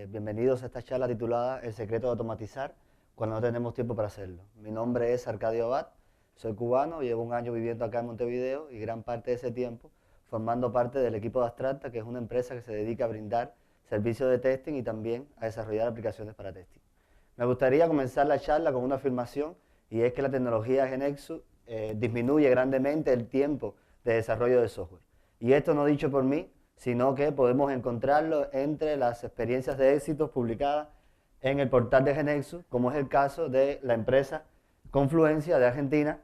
Bienvenidos a esta charla titulada El secreto de automatizar cuando no tenemos tiempo para hacerlo. Mi nombre es Arcadio Abad, soy cubano, llevo un año viviendo acá en Montevideo y gran parte de ese tiempo formando parte del equipo de Abstracta, que es una empresa que se dedica a brindar servicios de testing y también a desarrollar aplicaciones para testing. Me gustaría comenzar la charla con una afirmación, y es que la tecnología GeneXus disminuye grandemente el tiempo de desarrollo de software. Y esto no dicho por mí, sino que podemos encontrarlo entre las experiencias de éxitos publicadas en el portal de GeneXus, como es el caso de la empresa Confluencia de Argentina,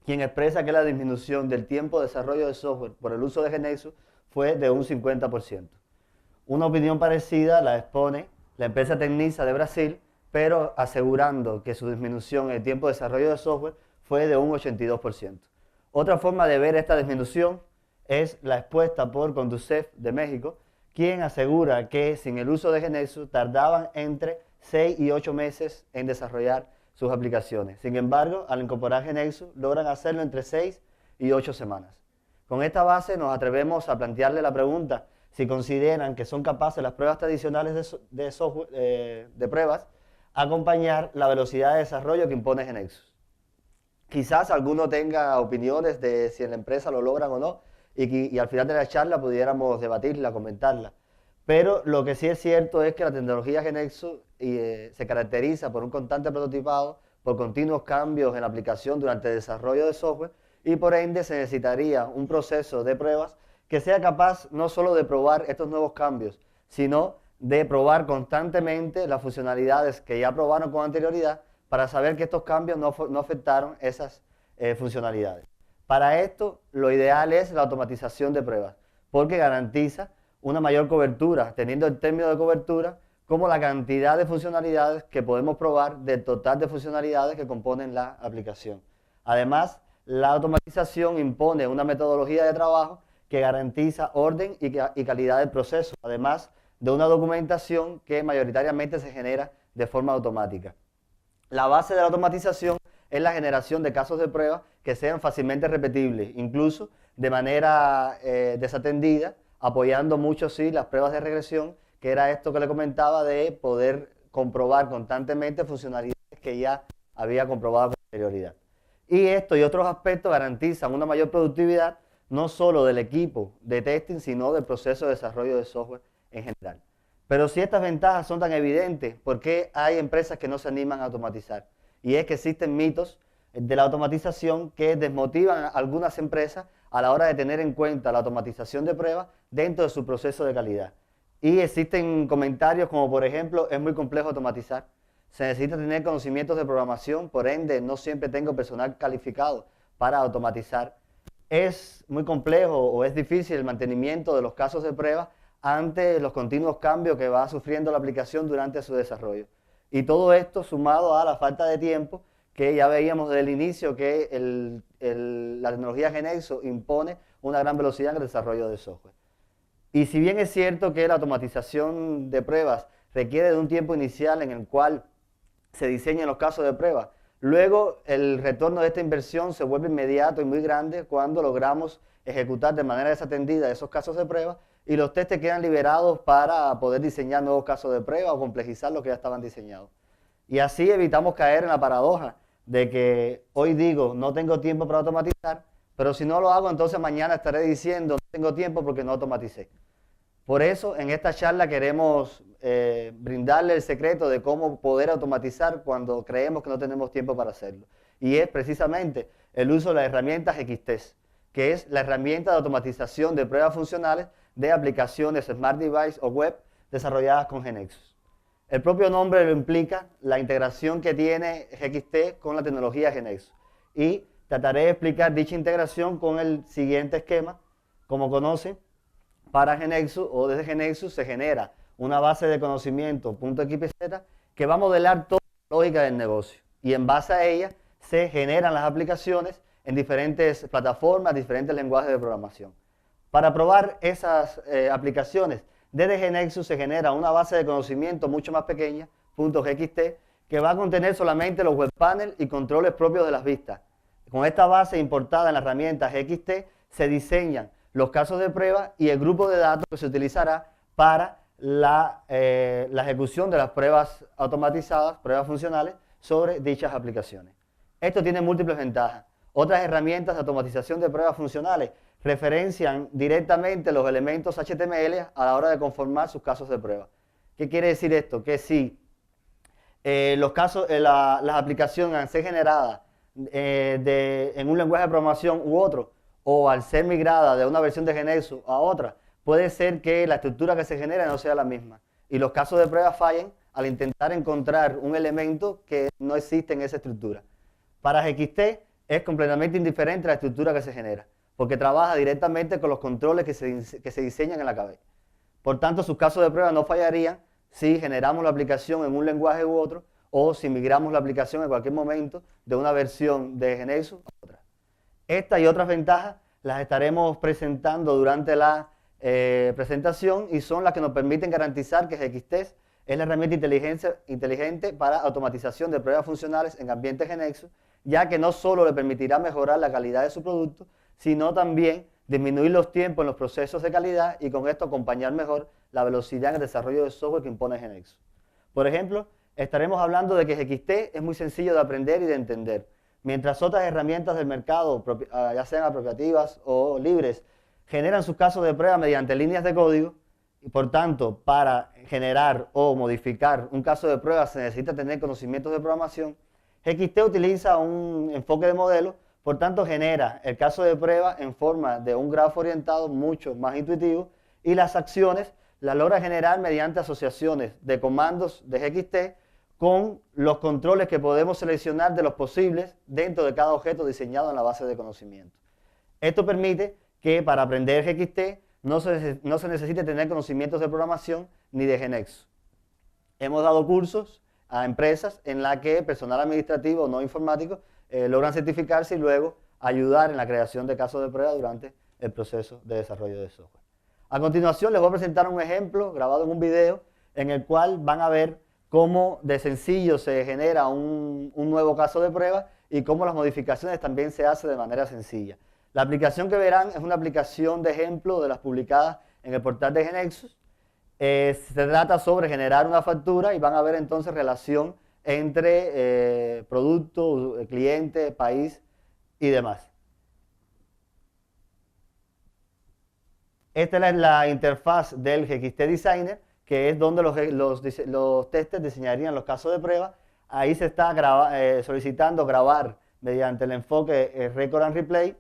quien expresa que la disminución del tiempo de desarrollo de software por el uso de GeneXus fue de un 50%. Una opinión parecida la expone la empresa Tecnisa de Brasil, pero asegurando que su disminución en el tiempo de desarrollo de software fue de un 82%. Otra forma de ver esta disminución es la expuesta por Conducef de México, quien asegura que sin el uso de GeneXus tardaban entre 6 y 8 meses en desarrollar sus aplicaciones. Sin embargo, al incorporar GeneXus, logran hacerlo entre 6 y 8 semanas. Con esta base nos atrevemos a plantearle la pregunta si consideran que son capaces las pruebas tradicionales de software, de pruebas, acompañar la velocidad de desarrollo que impone GeneXus. Quizás alguno tenga opiniones de si en la empresa lo logran o no, y al final de la charla pudiéramos debatirla, comentarla. Pero lo que sí es cierto es que la tecnología GeneXus se caracteriza por un constante prototipado, por continuos cambios en la aplicación durante el desarrollo de software, y por ende se necesitaría un proceso de pruebas que sea capaz no solo de probar estos nuevos cambios, sino de probar constantemente las funcionalidades que ya probaron con anterioridad para saber que estos cambios no afectaron esas funcionalidades. Para esto, lo ideal es la automatización de pruebas, porque garantiza una mayor cobertura, teniendo el término de cobertura como la cantidad de funcionalidades que podemos probar del total de funcionalidades que componen la aplicación. Además, la automatización impone una metodología de trabajo que garantiza orden y calidad del proceso, además de una documentación que mayoritariamente se genera de forma automática. La base de la automatización es la generación de casos de prueba que sean fácilmente repetibles, incluso de manera desatendida, apoyando mucho sí las pruebas de regresión, que era esto que le comentaba de poder comprobar constantemente funcionalidades que ya había comprobado con anterioridad. Y esto y otros aspectos garantizan una mayor productividad, no solo del equipo de testing, sino del proceso de desarrollo de software en general. Pero si estas ventajas son tan evidentes, ¿por qué hay empresas que no se animan a automatizar? Y es que existen mitos de la automatización que desmotivan a algunas empresas a la hora de tener en cuenta la automatización de pruebas dentro de su proceso de calidad. Y existen comentarios como, por ejemplo, es muy complejo automatizar, se necesita tener conocimientos de programación, por ende no siempre tengo personal calificado para automatizar. Es muy complejo o es difícil el mantenimiento de los casos de prueba ante los continuos cambios que va sufriendo la aplicación durante su desarrollo. Y todo esto sumado a la falta de tiempo, que ya veíamos desde el inicio que la tecnología GeneXus impone una gran velocidad en el desarrollo de software. Y si bien es cierto que la automatización de pruebas requiere de un tiempo inicial en el cual se diseñan los casos de prueba, luego el retorno de esta inversión se vuelve inmediato y muy grande cuando logramos ejecutar de manera desatendida esos casos de prueba y los testes quedan liberados para poder diseñar nuevos casos de prueba o complejizar los que ya estaban diseñados. Y así evitamos caer en la paradoja de que hoy digo no tengo tiempo para automatizar, pero si no lo hago entonces mañana estaré diciendo no tengo tiempo porque no automaticé. Por eso en esta charla queremos brindarle el secreto de cómo poder automatizar cuando creemos que no tenemos tiempo para hacerlo. Y es precisamente el uso de las herramientas XTest, que es la herramienta de automatización de pruebas funcionales de aplicaciones Smart Device o web desarrolladas con GeneXus. El propio nombre lo implica, la integración que tiene GXT con la tecnología GeneXus. Y trataré de explicar dicha integración con el siguiente esquema. Como conocen, para GeneXus o desde GeneXus se genera una base de conocimiento .xyz que va a modelar toda la lógica del negocio. Y en base a ella se generan las aplicaciones en diferentes plataformas, diferentes lenguajes de programación. Para probar esas aplicaciones, desde GeneXus se genera una base de conocimiento mucho más pequeña, .gxt, que va a contener solamente los web panels y controles propios de las vistas. Con esta base importada en la herramienta GXT se diseñan los casos de prueba y el grupo de datos que se utilizará para la ejecución de las pruebas automatizadas, pruebas funcionales, sobre dichas aplicaciones. Esto tiene múltiples ventajas. Otras herramientas de automatización de pruebas funcionales referencian directamente los elementos HTML a la hora de conformar sus casos de prueba. ¿Qué quiere decir esto? Que si las aplicaciones han sido generadas en un lenguaje de programación u otro, o al ser migrada de una versión de GeneXus a otra, puede ser que la estructura que se genera no sea la misma. Y los casos de prueba fallen al intentar encontrar un elemento que no existe en esa estructura. Para GXT es completamente indiferente la estructura que se genera, porque trabaja directamente con los controles que se diseñan en la cabeza. Por tanto, sus casos de prueba no fallarían si generamos la aplicación en un lenguaje u otro, o si migramos la aplicación en cualquier momento de una versión de GeneXus a otra. Esta y otras ventajas las estaremos presentando durante la presentación y son las que nos permiten garantizar que GXT es la herramienta inteligente para automatización de pruebas funcionales en ambientes GeneXus, ya que no solo le permitirá mejorar la calidad de su producto, sino también disminuir los tiempos en los procesos de calidad y con esto acompañar mejor la velocidad en el desarrollo de software que impone GeneXus. Por ejemplo, estaremos hablando de que GXT es muy sencillo de aprender y de entender, mientras otras herramientas del mercado, ya sean apropiativas o libres, generan sus casos de prueba mediante líneas de código y por tanto para generar o modificar un caso de prueba se necesita tener conocimientos de programación. GXT utiliza un enfoque de modelo, por tanto genera el caso de prueba en forma de un grafo orientado mucho más intuitivo y las acciones las logra generar mediante asociaciones de comandos de GXT con los controles que podemos seleccionar de los posibles dentro de cada objeto diseñado en la base de conocimiento. Esto permite que para aprender GXT no se necesite tener conocimientos de programación ni de GeneXus. Hemos dado cursos a empresas en las que personal administrativo no informático logran certificarse y luego ayudar en la creación de casos de prueba durante el proceso de desarrollo de software. A continuación les voy a presentar un ejemplo grabado en un video en el cual van a ver cómo de sencillo se genera un nuevo caso de prueba y cómo las modificaciones también se hacen de manera sencilla. La aplicación que verán es una aplicación de ejemplo de las publicadas en el portal de GeneXus. Se trata sobre generar una factura y van a ver entonces relación entre producto, cliente, país y demás. Esta es la interfaz del GXT Designer, que es donde los testers diseñarían los casos de prueba. Ahí se está solicitando grabar mediante el enfoque Record and Replay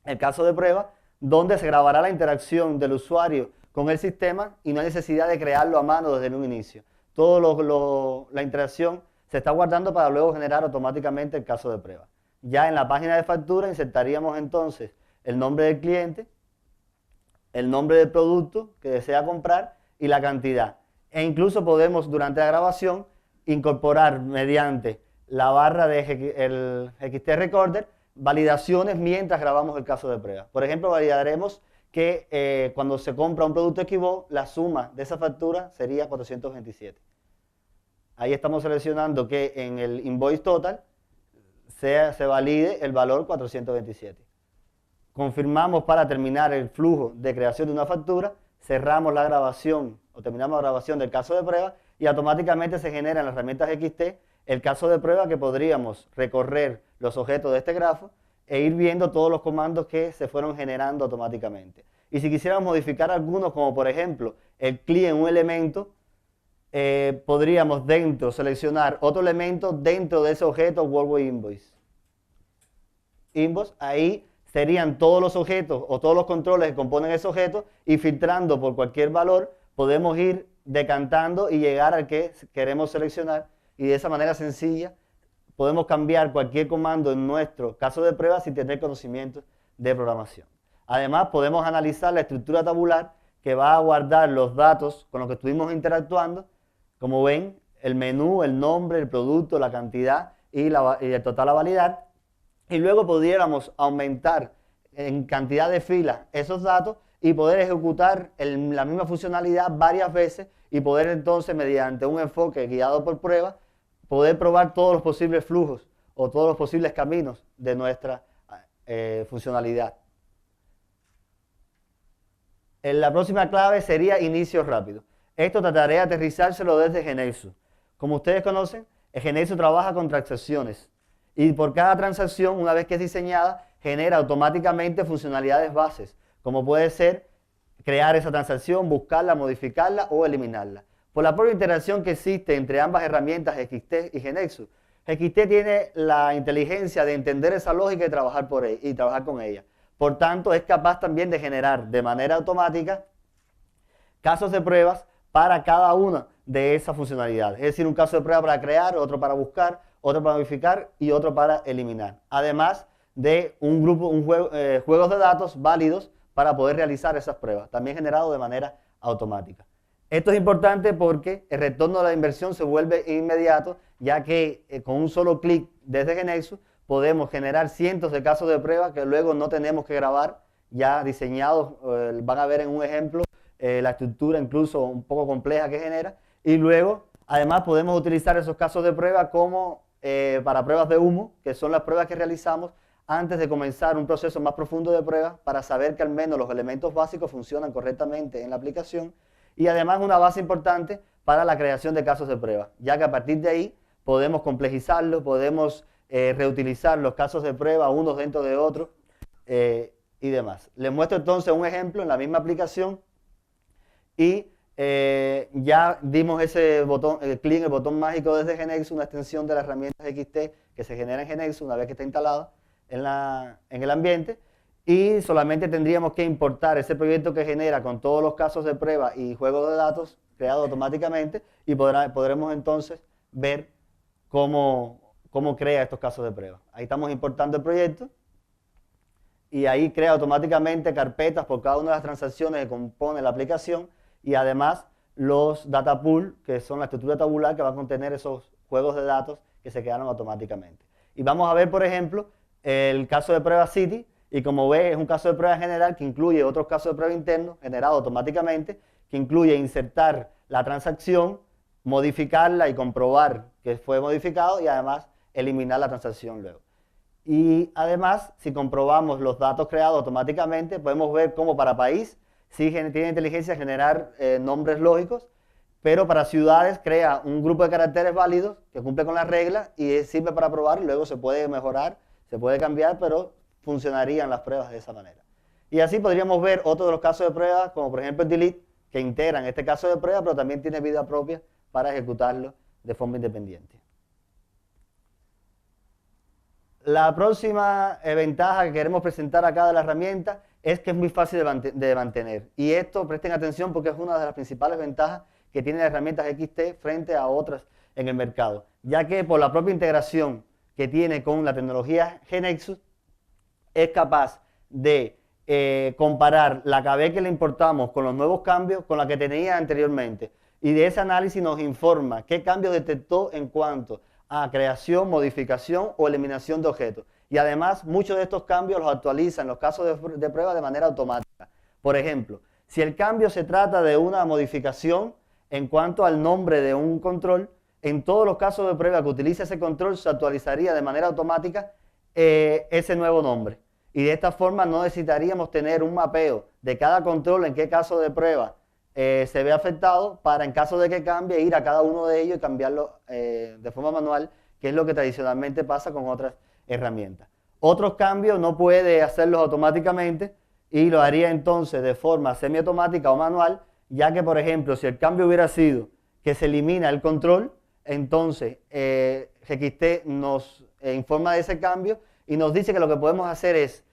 el caso de prueba, donde se grabará la interacción del usuario con el sistema y no hay necesidad de crearlo a mano desde un inicio. Toda la interacción se está guardando para luego generar automáticamente el caso de prueba. Ya en la página de factura insertaríamos entonces el nombre del cliente, el nombre del producto que desea comprar y la cantidad. E incluso podemos durante la grabación incorporar mediante la barra del GXT Recorder validaciones mientras grabamos el caso de prueba. Por ejemplo, validaremos que cuando se compra un producto Equivo, la suma de esa factura sería 427. Ahí estamos seleccionando que en el invoice total se valide el valor 427. Confirmamos para terminar el flujo de creación de una factura, cerramos la grabación o terminamos la grabación del caso de prueba y automáticamente se genera en la herramienta GXT el caso de prueba que podríamos recorrer los objetos de este grafo e ir viendo todos los comandos que se fueron generando automáticamente. Y si quisiéramos modificar algunos, como por ejemplo el CLI en un elemento, podríamos seleccionar otro elemento dentro de ese objeto Worldwide Invoice. Ahí serían todos los objetos o todos los controles que componen ese objeto y filtrando por cualquier valor podemos ir decantando y llegar al que queremos seleccionar y de esa manera sencilla podemos cambiar cualquier comando en nuestro caso de prueba sin tener conocimientos de programación. Además podemos analizar la estructura tabular que va a guardar los datos con los que estuvimos interactuando. Como ven, el menú, el nombre, el producto, la cantidad y el total a validar. Y luego pudiéramos aumentar en cantidad de filas esos datos y poder ejecutar la misma funcionalidad varias veces y poder entonces, mediante un enfoque guiado por pruebas, poder probar todos los posibles flujos o todos los posibles caminos de nuestra funcionalidad. La próxima clave sería inicio rápido. Esto trataré de aterrizárselo desde GeneXus. Como ustedes conocen, GeneXus trabaja con transacciones y por cada transacción, una vez que es diseñada, genera automáticamente funcionalidades bases, como puede ser crear esa transacción, buscarla, modificarla o eliminarla. Por la propia interacción que existe entre ambas herramientas XT y GeneXus, XT tiene la inteligencia de entender esa lógica y trabajar con ella. Por tanto, es capaz también de generar de manera automática casos de pruebas para cada una de esas funcionalidades. Es decir, un caso de prueba para crear, otro para buscar, otro para modificar y otro para eliminar. Además de juegos de datos válidos para poder realizar esas pruebas, también generados de manera automática. Esto es importante porque el retorno de la inversión se vuelve inmediato, ya que con un solo clic desde GeneXus podemos generar cientos de casos de prueba que luego no tenemos que grabar, ya diseñados. Van a ver en un ejemplo la estructura incluso un poco compleja que genera, y luego además podemos utilizar esos casos de prueba como para pruebas de humo, que son las pruebas que realizamos antes de comenzar un proceso más profundo de prueba para saber que al menos los elementos básicos funcionan correctamente en la aplicación, y además una base importante para la creación de casos de prueba, ya que a partir de ahí podemos complejizarlo, podemos reutilizar los casos de prueba unos dentro de otros y demás. Les muestro entonces un ejemplo en la misma aplicación y ya dimos ese botón, clic en el botón mágico desde GeneXus, una extensión de las herramientas XT que se genera en GeneXus una vez que está instalada en el ambiente, y solamente tendríamos que importar ese proyecto que genera con todos los casos de prueba y juegos de datos creados automáticamente, y podremos entonces ver cómo crea estos casos de prueba. Ahí estamos importando el proyecto y ahí crea automáticamente carpetas por cada una de las transacciones que compone la aplicación, y además los data pool, que son la estructura tabular que va a contener esos juegos de datos que se crearon automáticamente. Y vamos a ver, por ejemplo, el caso de prueba City, y como ves es un caso de prueba general que incluye otros casos de prueba internos generados automáticamente, que incluye insertar la transacción, modificarla y comprobar que fue modificado, y además eliminar la transacción luego. Y además, si comprobamos los datos creados automáticamente, podemos ver cómo para país sí tiene inteligencia de generar nombres lógicos, pero para ciudades crea un grupo de caracteres válidos que cumple con las reglas y sirve para probar, y luego se puede mejorar, se puede cambiar, pero funcionarían las pruebas de esa manera. Y así podríamos ver otros de los casos de prueba, como por ejemplo el delete, que integran este caso de prueba, pero también tiene vida propia para ejecutarlo de forma independiente. La próxima ventaja que queremos presentar acá de la herramienta es que es muy fácil de mantener. Y esto, presten atención, porque es una de las principales ventajas que tiene las herramientas XT frente a otras en el mercado, ya que por la propia integración que tiene con la tecnología GeneXus, es capaz de comparar la KB que le importamos con los nuevos cambios con la que tenía anteriormente, y de ese análisis nos informa qué cambios detectó en cuanto a creación, modificación o eliminación de objetos. Y además muchos de estos cambios los actualiza en los casos de prueba de manera automática. Por ejemplo, si el cambio se trata de una modificación en cuanto al nombre de un control, en todos los casos de prueba que utilice ese control se actualizaría de manera automática ese nuevo nombre. Y de esta forma no necesitaríamos tener un mapeo de cada control en qué caso de prueba se ve afectado, para en caso de que cambie ir a cada uno de ellos y cambiarlo de forma manual, que es lo que tradicionalmente pasa con otras herramientas. Otros cambios no puede hacerlos automáticamente y lo haría entonces de forma semiautomática o manual, ya que, por ejemplo, si el cambio hubiera sido que se elimina el control, entonces GXT nos informa de ese cambio y nos dice que lo que podemos hacer es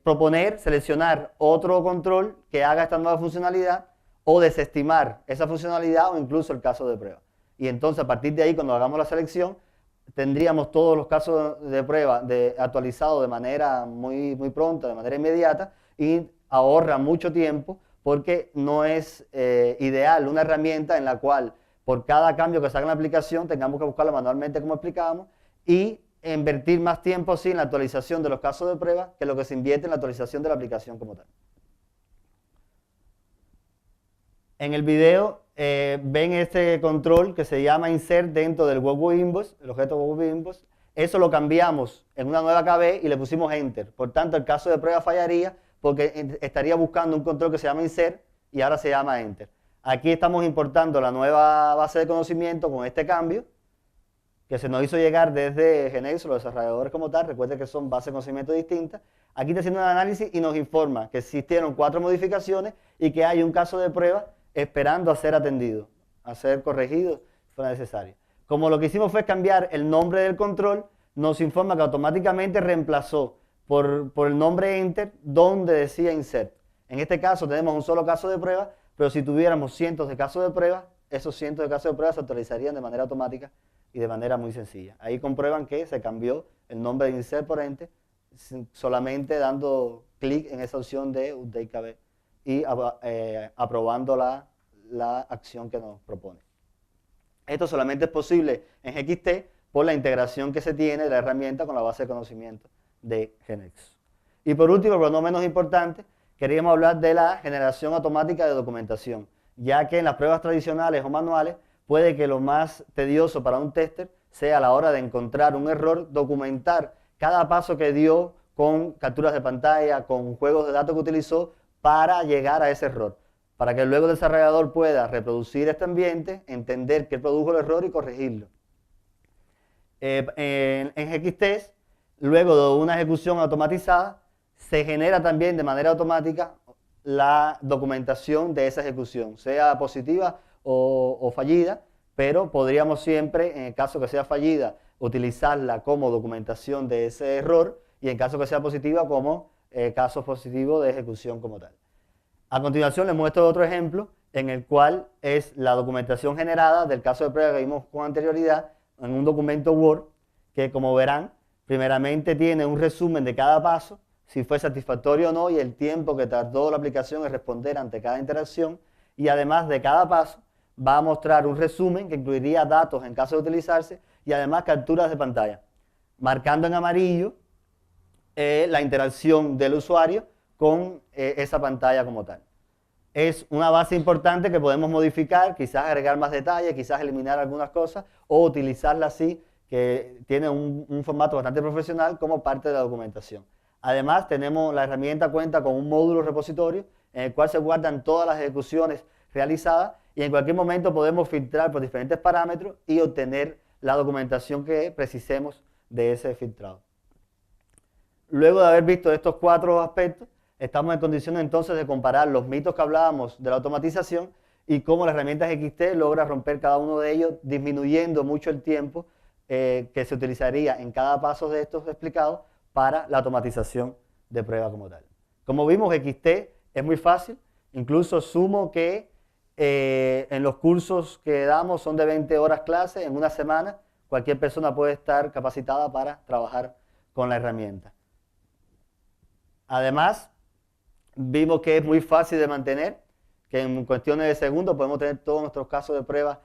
proponer, seleccionar otro control que haga esta nueva funcionalidad, o desestimar esa funcionalidad, o incluso el caso de prueba. Y entonces a partir de ahí, cuando hagamos la selección, tendríamos todos los casos de prueba actualizados de manera muy pronta, de manera inmediata, y ahorra mucho tiempo, porque no es ideal una herramienta en la cual por cada cambio que se haga en la aplicación tengamos que buscarlo manualmente, como explicábamos, y invertir más tiempo en la actualización de los casos de prueba que lo que se invierte en la actualización de la aplicación como tal. En el video ven este control que se llama insert dentro del Web Invoice, el objeto Web Invoice. Eso lo cambiamos en una nueva KB y le pusimos enter. Por tanto, el caso de prueba fallaría porque estaría buscando un control que se llama insert y ahora se llama enter. Aquí estamos importando la nueva base de conocimiento con este cambio que se nos hizo llegar desde Genexus, los desarrolladores como tal. Recuerden que son bases de conocimiento distintas. Aquí está haciendo un análisis y nos informa que existieron 4 modificaciones y que hay un caso de prueba esperando a ser atendido, a ser corregido si fuera necesario. Como lo que hicimos fue cambiar el nombre del control, nos informa que automáticamente reemplazó por el nombre enter donde decía insert. En este caso tenemos un solo caso de prueba, pero si tuviéramos cientos de casos de prueba, esos cientos de casos de prueba se actualizarían de manera automática y de manera muy sencilla. Ahí comprueban que se cambió el nombre de insert por enter solamente dando clic en esa opción de update KB y aprobando la acción que nos propone. Esto solamente es posible en GXT por la integración que se tiene de la herramienta con la base de conocimiento de Genexus. Y por último, pero no menos importante, queríamos hablar de la generación automática de documentación, ya que en las pruebas tradicionales o manuales puede que lo más tedioso para un tester sea a la hora de encontrar un error, documentar cada paso que dio con capturas de pantalla, con juegos de datos que utilizó para llegar a ese error, para que luego el desarrollador pueda reproducir este ambiente, entender qué produjo el error y corregirlo. En GXT, luego de una ejecución automatizada, se genera también de manera automática la documentación de esa ejecución, sea positiva o fallida, pero podríamos siempre, en el caso que sea fallida, utilizarla como documentación de ese error y en caso que sea positiva como caso positivo de ejecución como tal. A continuación les muestro otro ejemplo en el cual es la documentación generada del caso de prueba que vimos con anterioridad en un documento Word que, como verán, primeramente tiene un resumen de cada paso, si fue satisfactorio o no y el tiempo que tardó la aplicación en responder ante cada interacción, y además de cada paso va a mostrar un resumen que incluiría datos en caso de utilizarse y además capturas de pantalla, marcando en amarillo la interacción del usuario con esa pantalla como tal. Es una base importante que podemos modificar, quizás agregar más detalles, quizás eliminar algunas cosas o utilizarla así, que tiene un formato bastante profesional como parte de la documentación. Además, la herramienta cuenta con un módulo repositorio en el cual se guardan todas las ejecuciones realizadas y en cualquier momento podemos filtrar por diferentes parámetros y obtener la documentación que precisemos de ese filtrado. Luego de haber visto estos 4 aspectos, estamos en condiciones entonces de comparar los mitos que hablábamos de la automatización y cómo la herramienta GXT logra romper cada uno de ellos, disminuyendo mucho el tiempo que se utilizaría en cada paso de estos explicados para la automatización de prueba como tal. Como vimos, GXT es muy fácil, incluso sumo que en los cursos que damos son de 20 horas clase, en una semana cualquier persona puede estar capacitada para trabajar con la herramienta. Además, vimos que es muy fácil de mantener, que en cuestiones de segundos podemos tener todos nuestros casos de prueba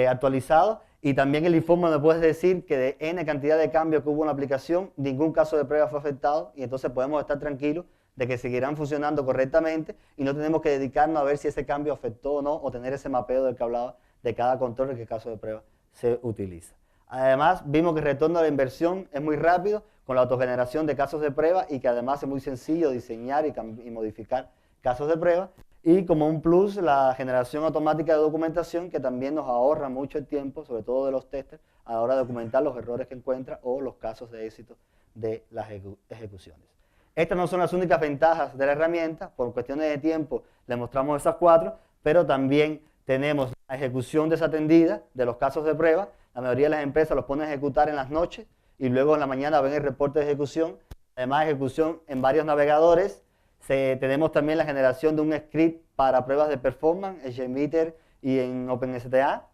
actualizados, y también el informe nos puede decir que de N cantidad de cambios que hubo en la aplicación, ningún caso de prueba fue afectado, y entonces podemos estar tranquilos de que seguirán funcionando correctamente y no tenemos que dedicarnos a ver si ese cambio afectó o no, o tener ese mapeo del que hablaba de cada control en qué caso de prueba se utiliza. Además, vimos que el retorno a la inversión es muy rápido con la autogeneración de casos de prueba y que además es muy sencillo diseñar y modificar casos de prueba. Y como un plus, la generación automática de documentación, que también nos ahorra mucho el tiempo, sobre todo de los testers, a la hora de documentar los errores que encuentra o los casos de éxito de las ejecuciones. Estas no son las únicas ventajas de la herramienta, por cuestiones de tiempo les mostramos esas 4, pero también tenemos la ejecución desatendida de los casos de prueba. La mayoría de las empresas los ponen a ejecutar en las noches y luego en la mañana ven el reporte de ejecución. Además, ejecución en varios navegadores. Tenemos también la generación de un script para pruebas de performance en JMeter y en OpenSTA.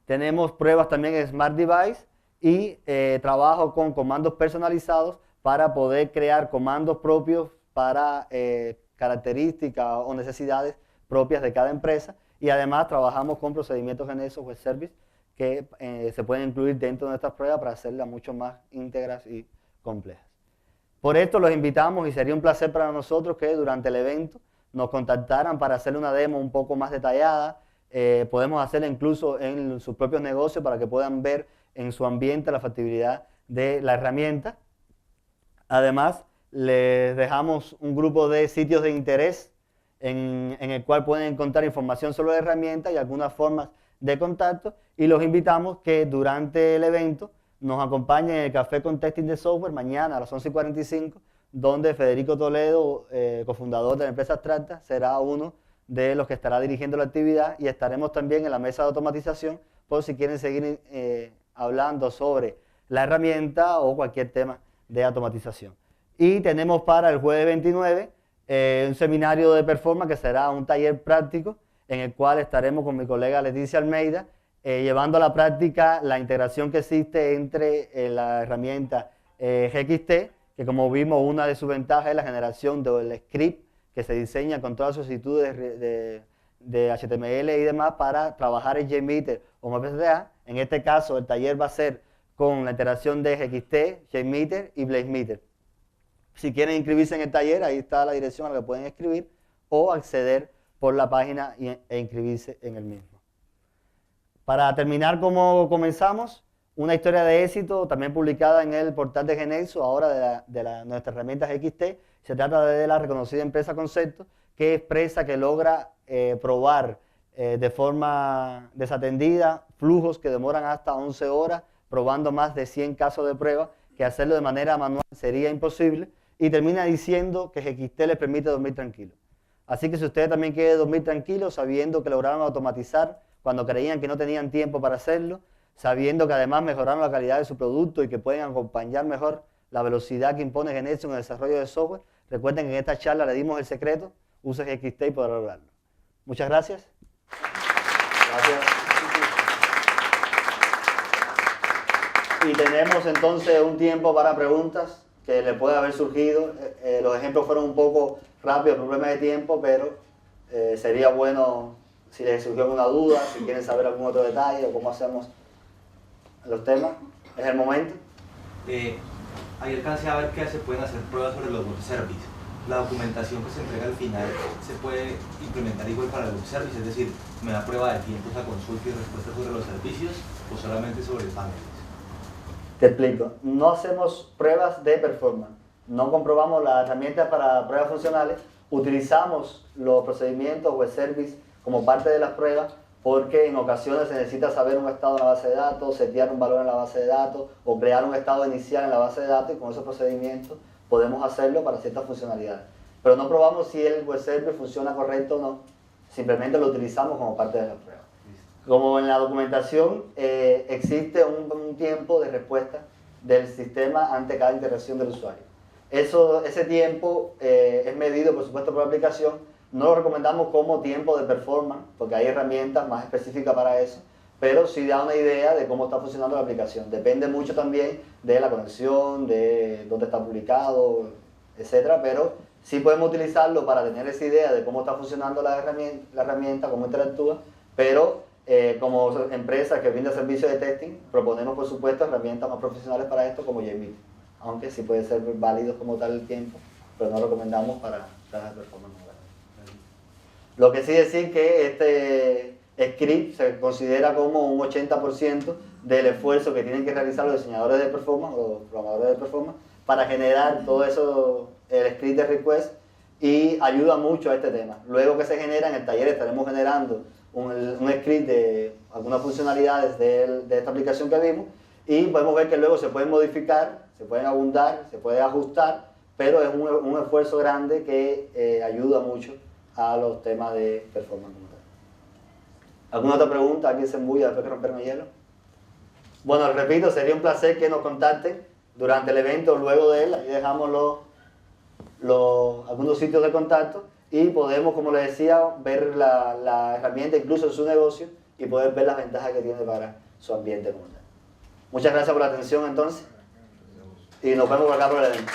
Tenemos pruebas también en Smart Device y trabajo con comandos personalizados para poder crear comandos propios para características o necesidades propias de cada empresa. Y además trabajamos con procedimientos Genexus Web Service que se pueden incluir dentro de nuestras pruebas para hacerlas mucho más íntegras y complejas. Por esto los invitamos y sería un placer para nosotros que durante el evento nos contactaran para hacer una demo un poco más detallada. Podemos hacerla incluso en sus propios negocios para que puedan ver en su ambiente la factibilidad de la herramienta. Además, les dejamos un grupo de sitios de interés en el cual pueden encontrar información sobre la herramienta y algunas formas de contacto, y los invitamos que durante el evento nos acompañen en el Café con Testing de Software mañana a las 11:45, donde Federico Toledo, cofundador de la empresa Abstracta, será uno de los que estará dirigiendo la actividad, y estaremos también en la mesa de automatización por si quieren seguir hablando sobre la herramienta o cualquier tema de automatización. Y tenemos para el jueves 29 un seminario de performance que será un taller práctico en el cual estaremos con mi colega Leticia Almeida llevando a la práctica la integración que existe entre la herramienta GXT, que como vimos una de sus ventajas es la generación del script que se diseña con todas sus solicitudes de HTML y demás para trabajar en JMeter o MapSDA. En este caso el taller va a ser con la integración de GXT, JMeter y BlazeMeter. Si quieren inscribirse en el taller, ahí está la dirección a la que pueden escribir o acceder por la página e inscribirse en el mismo. Para terminar como comenzamos, una historia de éxito también publicada en el portal de Genexo, ahora de nuestra herramienta GXT. Se trata de la reconocida empresa Concepto, que expresa que logra probar de forma desatendida flujos que demoran hasta 11 horas, probando más de 100 casos de prueba, que hacerlo de manera manual sería imposible, y termina diciendo que GXT les permite dormir tranquilo. Así que si ustedes también quieren dormir tranquilos, sabiendo que lograron automatizar cuando creían que no tenían tiempo para hacerlo, sabiendo que además mejoraron la calidad de su producto y que pueden acompañar mejor la velocidad que impone Genexo en el desarrollo de software, recuerden que en esta charla le dimos el secreto, use GXT y podrá lograrlo. Muchas gracias. Gracias. Y tenemos entonces un tiempo para preguntas que le puede haber surgido. Los ejemplos fueron un poco rápidos, problema de tiempo, pero sería bueno si les surgió alguna duda, si quieren saber algún otro detalle o cómo hacemos los temas. Es el momento. Ahí alcancé a ver que se pueden hacer pruebas sobre los web services. La documentación que se entrega al final se puede implementar igual para el web service, es decir, me da prueba de tiempos a consulta y respuesta sobre los servicios o solamente sobre paneles. Te explico. No hacemos pruebas de performance. No comprobamos las herramientas para pruebas funcionales. Utilizamos los procedimientos web service como parte de las pruebas porque en ocasiones se necesita saber un estado en la base de datos, setear un valor en la base de datos o crear un estado inicial en la base de datos, y con esos procedimientos podemos hacerlo para ciertas funcionalidades. Pero no probamos si el web service funciona correcto o no. Simplemente lo utilizamos como parte de la prueba. Como en la documentación existe un tiempo de respuesta del sistema ante cada interacción del usuario. Ese tiempo es medido, por supuesto, por la aplicación. No lo recomendamos como tiempo de performance, porque hay herramientas más específicas para eso, pero sí da una idea de cómo está funcionando la aplicación. Depende mucho también de la conexión, de dónde está publicado, etcétera, pero sí podemos utilizarlo para tener esa idea de cómo está funcionando la herramienta, cómo interactúa, pero como empresa que brinda servicios de testing, proponemos, por supuesto, herramientas más profesionales para esto, como JMeter, aunque sí puede ser válido como tal el tiempo, pero no recomendamos para las performance. Lo que sí decir que este script se considera como un 80% del esfuerzo que tienen que realizar los diseñadores de performance o programadores de performance para generar todo eso, el script de request, y ayuda mucho a este tema. Luego que se genera en el taller estaremos generando un script de algunas funcionalidades de esta aplicación que vimos, y podemos ver que luego se pueden modificar, se pueden abundar, se puede ajustar, pero es un esfuerzo grande que ayuda mucho a los temas de performance. ¿Alguna otra pregunta? ¿Alguien se embulla después que romperme el hielo? Bueno, repito, sería un placer que nos contacten durante el evento o luego de él. Ahí dejamos algunos sitios de contacto y podemos, como les decía, ver la herramienta incluso en su negocio y poder ver las ventajas que tiene para su ambiente como tal. Muchas gracias por la atención entonces y nos vemos por acá por el evento.